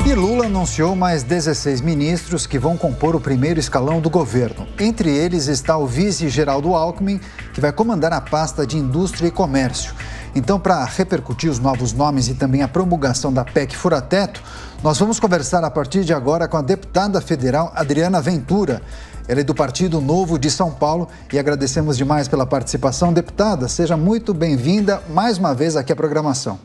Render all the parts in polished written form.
E Lula anunciou mais 16 ministros que vão compor o primeiro escalão do governo. Entre eles está o vice Geraldo Alckmin, que vai comandar a pasta de Indústria e Comércio. Então, para repercutir os novos nomes e também a promulgação da PEC Fura-Teto, nós vamos conversar a partir de agora com a deputada federal Adriana Ventura. Ela é do Partido Novo de São Paulo e agradecemos demais pela participação. Deputada, seja muito bem-vinda mais uma vez aqui à programação.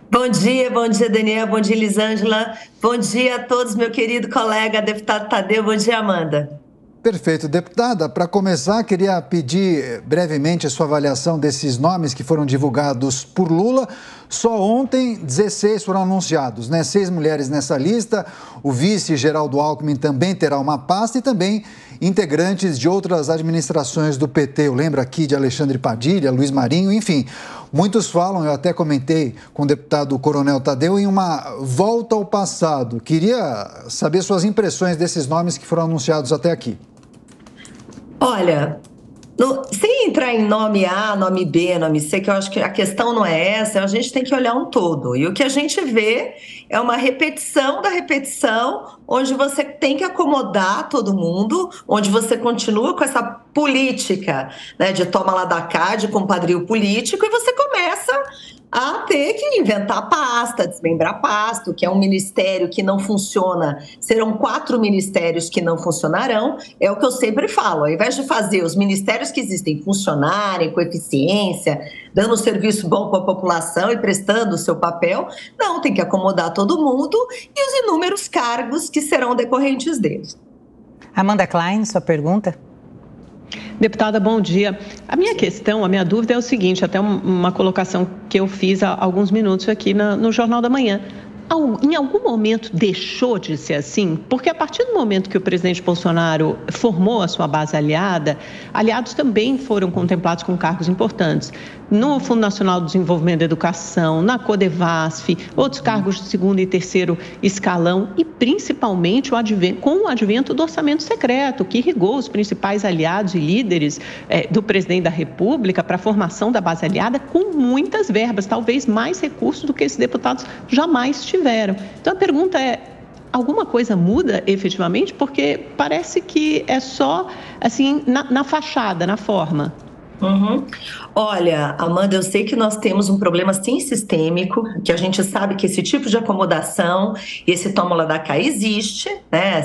Bom dia, Daniel, bom dia, Elisângela, bom dia a todos, meu querido colega, deputado Tadeu, bom dia, Amanda. Perfeito. Deputada, para começar, queria pedir brevemente a sua avaliação desses nomes que foram divulgados por Lula. Só ontem, 16 foram anunciados, né? 6 mulheres nessa lista. O vice Geraldo Alckmin também terá uma pasta e também integrantes de outras administrações do PT. Eu lembro aqui de Alexandre Padilha, Luiz Marinho, enfim. Muitos falam, eu até comentei com o deputado Coronel Tadeu, em uma volta ao passado. Queria saber suas impressões desses nomes que foram anunciados até aqui. Olha, sem entrar em nome A, nome B, nome C, que eu acho que a questão não é essa, a gente tem que olhar um todo. E o que a gente vê é uma repetição da repetição, onde você tem que acomodar todo mundo, onde você continua com essa política, né, de toma lá da cá, de compadrio político, e você começa a ter que inventar pasta, desmembrar pasta, que é um ministério que não funciona. Serão 4 ministérios que não funcionarão. É o que eu sempre falo, ao invés de fazer os ministérios que existem funcionarem com eficiência, dando um serviço bom para a população e prestando o seu papel, não, tem que acomodar todo mundo e os inúmeros cargos que serão decorrentes deles. Amanda Klein, sua pergunta? Deputada, bom dia. A minha dúvida é o seguinte, até uma colocação que eu fiz há alguns minutos aqui no Jornal da Manhã. Em algum momento deixou de ser assim? Porque a partir do momento que o presidente Bolsonaro formou a sua base aliada, aliados também foram contemplados com cargos importantes. No Fundo Nacional do Desenvolvimento da Educação, na Codevasf, outros cargos de segundo e terceiro escalão e principalmente com o advento do orçamento secreto, que irrigou os principais aliados e líderes do presidente da República para a formação da base aliada com muitas verbas, talvez mais recursos do que esses deputados jamais tiveram. Então a pergunta é, alguma coisa muda efetivamente? Porque parece que é só assim na fachada, na forma. Uhum. Olha, Amanda, eu sei que nós temos um problema sim sistêmico, que a gente sabe que esse tipo de acomodação, esse toma lá da cá existe, né?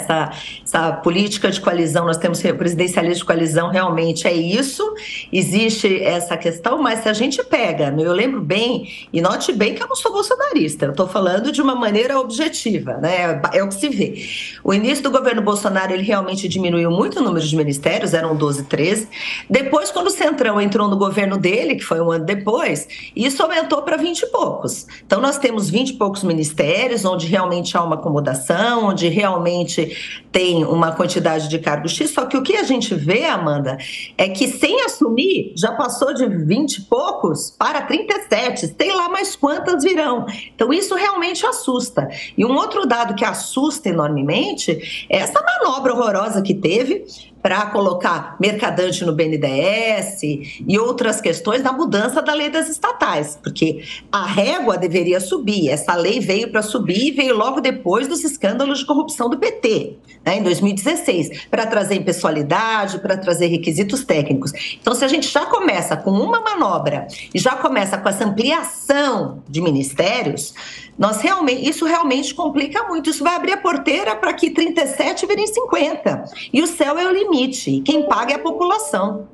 Essa política de coalizão, nós temos presidencialismo de coalizão, realmente é isso, existe essa questão, mas se a gente pega, eu lembro bem, e note bem que eu não sou bolsonarista, eu estou falando de uma maneira objetiva, né? É o que se vê. O início do governo Bolsonaro, ele realmente diminuiu muito o número de ministérios, eram 12, 13. Depois, quando o Centrão entrou no governo dele, que foi um ano depois, isso aumentou para 20 e poucos. Então, nós temos 20 e poucos ministérios, onde realmente há uma acomodação, onde realmente tem uma quantidade de cargos X, só que o que a gente vê, Amanda, é que sem assumir, já passou de 20 e poucos para 37, tem lá mais quantas virão. Então, isso realmente assusta. E um outro dado que assusta enormemente é essa manobra horrorosa que teve para colocar mercadante no BNDES e outras questões da mudança da lei das estatais, porque a régua deveria subir, essa lei veio para subir e veio logo depois dos escândalos de corrupção do PT, né, em 2016, para trazer impessoalidade, para trazer requisitos técnicos. Então, se a gente já começa com uma manobra e já começa com essa ampliação de ministérios, isso realmente complica muito. Isso vai abrir a porteira para que 37 virem 50. E o céu é o limite. E quem paga é a população.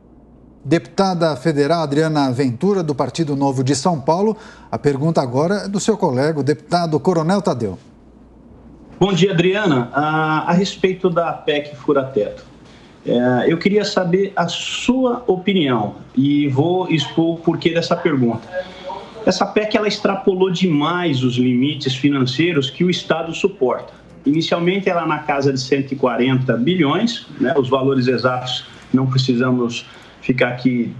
Deputada federal Adriana Ventura, do Partido Novo de São Paulo. A pergunta agora é do seu colega, o deputado Coronel Tadeu. Bom dia, Adriana. A respeito da PEC Fura-Teto, eu queria saber a sua opinião e vou expor o porquê dessa pergunta. Essa PEC ela extrapolou demais os limites financeiros que o Estado suporta. Inicialmente, ela na casa de 140 bilhões, né? Os valores exatos não precisamos ficar aqui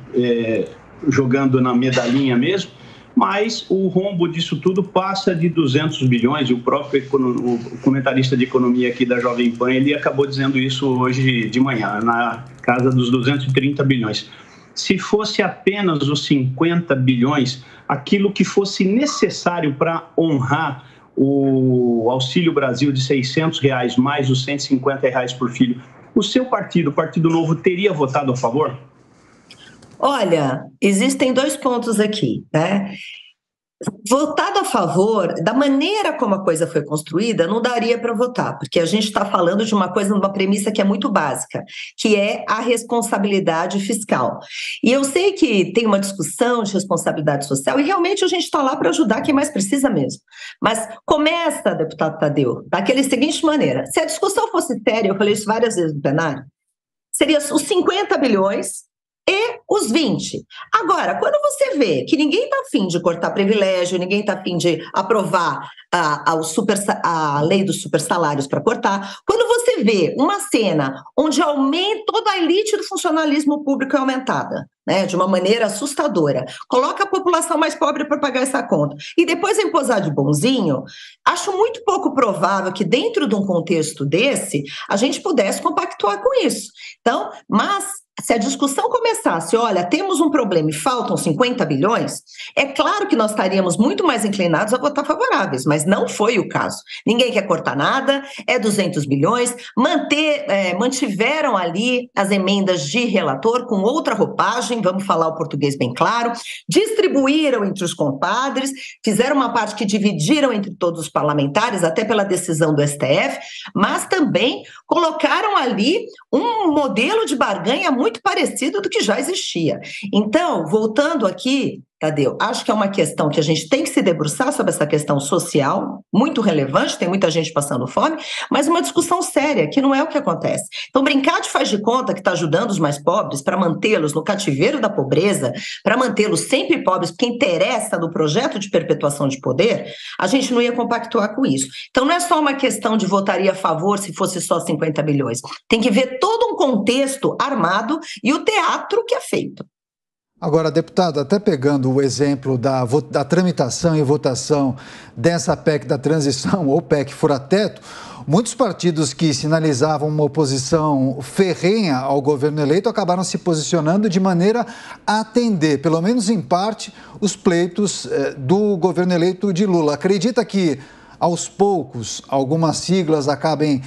jogando na medalhinha mesmo, mas o rombo disso tudo passa de 200 bilhões, e o próprio o comentarista de economia aqui da Jovem Pan, ele acabou dizendo isso hoje de manhã, na casa dos 230 bilhões. Se fosse apenas os 50 bilhões, aquilo que fosse necessário para honrar o Auxílio Brasil de R$600 mais os R$150 por filho, o seu partido, o Partido Novo, teria votado a favor? Olha, existem 2 pontos aqui, né? Votado a favor, da maneira como a coisa foi construída, não daria para votar, porque a gente está falando de uma coisa, uma premissa que é muito básica, que é a responsabilidade fiscal. E eu sei que tem uma discussão de responsabilidade social, e realmente a gente está lá para ajudar quem mais precisa mesmo. Mas começa, deputado Tadeu, daquela seguinte maneira: se a discussão fosse séria, eu falei isso várias vezes no plenário, seria os 50 bilhões e os 20. Agora, quando você vê que ninguém está afim de cortar privilégio, ninguém está afim de aprovar a lei dos supersalários para cortar, quando você vê uma cena onde toda a elite do funcionalismo público é aumentada, né, de uma maneira assustadora, coloca a população mais pobre para pagar essa conta, e depois vem posar de bonzinho, acho muito pouco provável que dentro de um contexto desse, a gente pudesse compactuar com isso. Então, mas se a discussão começasse, olha, temos um problema e faltam 50 bilhões, é claro que nós estaríamos muito mais inclinados a votar favoráveis, mas não foi o caso. Ninguém quer cortar nada, é 200 bilhões, mantiveram ali as emendas de relator com outra roupagem, vamos falar o português bem claro, distribuíram entre os compadres, fizeram uma parte que dividiram entre todos os parlamentares, até pela decisão do STF, mas também colocaram ali um modelo de barganha muito parecido do que já existia. Então, voltando aqui, Tadeu, acho que é uma questão que a gente tem que se debruçar sobre essa questão social, muito relevante, tem muita gente passando fome, mas uma discussão séria, que não é o que acontece. Então, brincar de faz de conta que está ajudando os mais pobres para mantê-los no cativeiro da pobreza, para mantê-los sempre pobres, porque interessa no projeto de perpetuação de poder, a gente não ia compactuar com isso. Então, não é só uma questão de votaria a favor se fosse só 50 bilhões. Tem que ver todo um contexto armado e o teatro que é feito. Agora, deputado, até pegando o exemplo da tramitação e votação dessa PEC da transição ou PEC fura-teto, muitos partidos que sinalizavam uma oposição ferrenha ao governo eleito acabaram se posicionando de maneira a atender, pelo menos em parte, os pleitos do governo eleito de Lula. Acredita que, aos poucos, algumas siglas acabem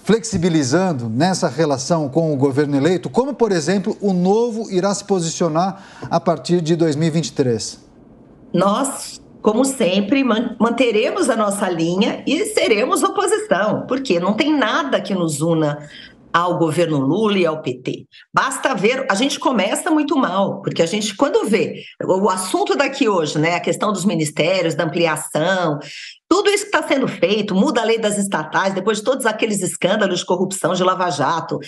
flexibilizando nessa relação com o governo eleito, como, por exemplo, o Novo irá se posicionar a partir de 2023? Nós, como sempre, manteremos a nossa linha e seremos oposição, porque não tem nada que nos una ao governo Lula e ao PT. Basta ver, a gente começa muito mal, porque a gente, quando vê o assunto daqui hoje, né, a questão dos ministérios, da ampliação, tudo isso que está sendo feito, muda a lei das estatais, depois de todos aqueles escândalos de corrupção de Lava Jato.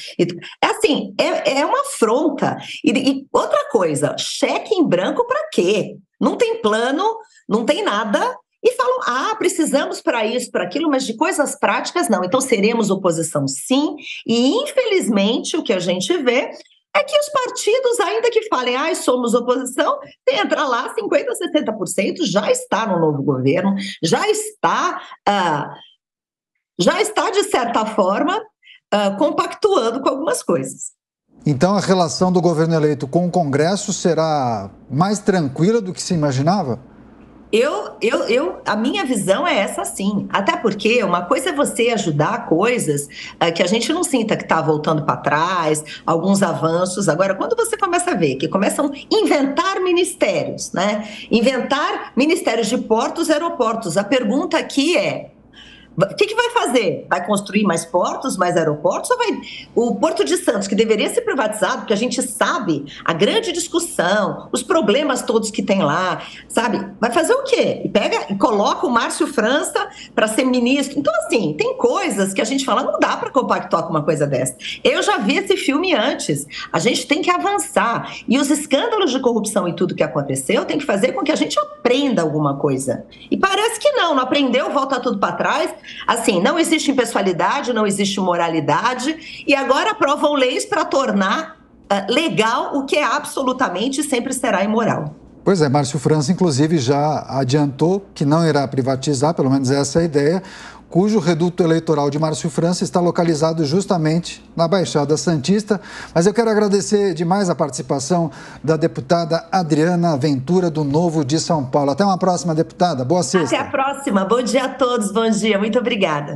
É assim, é uma afronta. E outra coisa, cheque em branco para quê? Não tem plano, não tem nada. E falam, precisamos para isso, para aquilo, mas de coisas práticas não. Então seremos oposição sim, e infelizmente o que a gente vê é que os partidos, ainda que falem, somos oposição, entra lá 50%, 60%, já está no novo governo, já está de certa forma, compactuando com algumas coisas. Então a relação do governo eleito com o Congresso será mais tranquila do que se imaginava? A minha visão é essa sim, até porque uma coisa é você ajudar coisas que a gente não sinta que está voltando para trás, alguns avanços. Agora, quando você começa a ver que começam a inventar ministérios, né? Inventar ministérios de portos e aeroportos, a pergunta aqui é, o que vai fazer? Vai construir mais portos, mais aeroportos? Ou o Porto de Santos, que deveria ser privatizado, porque a gente sabe a grande discussão, os problemas todos que tem lá, sabe? Vai fazer o quê? E coloca o Márcio França para ser ministro. Então, assim, tem coisas que a gente fala, não dá para compactuar com uma coisa dessa. Eu já vi esse filme antes. A gente tem que avançar. E os escândalos de corrupção e tudo que aconteceu tem que fazer com que a gente aprenda alguma coisa. E parece que não aprendeu, volta tudo para trás. Assim, não existe impessoalidade, não existe moralidade, e agora aprovam leis para tornar legal o que é absolutamente e sempre será imoral. Pois é, Márcio França, inclusive, já adiantou que não irá privatizar, pelo menos essa é a ideia, cujo reduto eleitoral de Márcio França está localizado justamente na Baixada Santista. Mas eu quero agradecer demais a participação da deputada Adriana Ventura, do Novo de São Paulo. Até uma próxima, deputada. Boa sexta. Até a próxima. Bom dia a todos. Bom dia. Muito obrigada.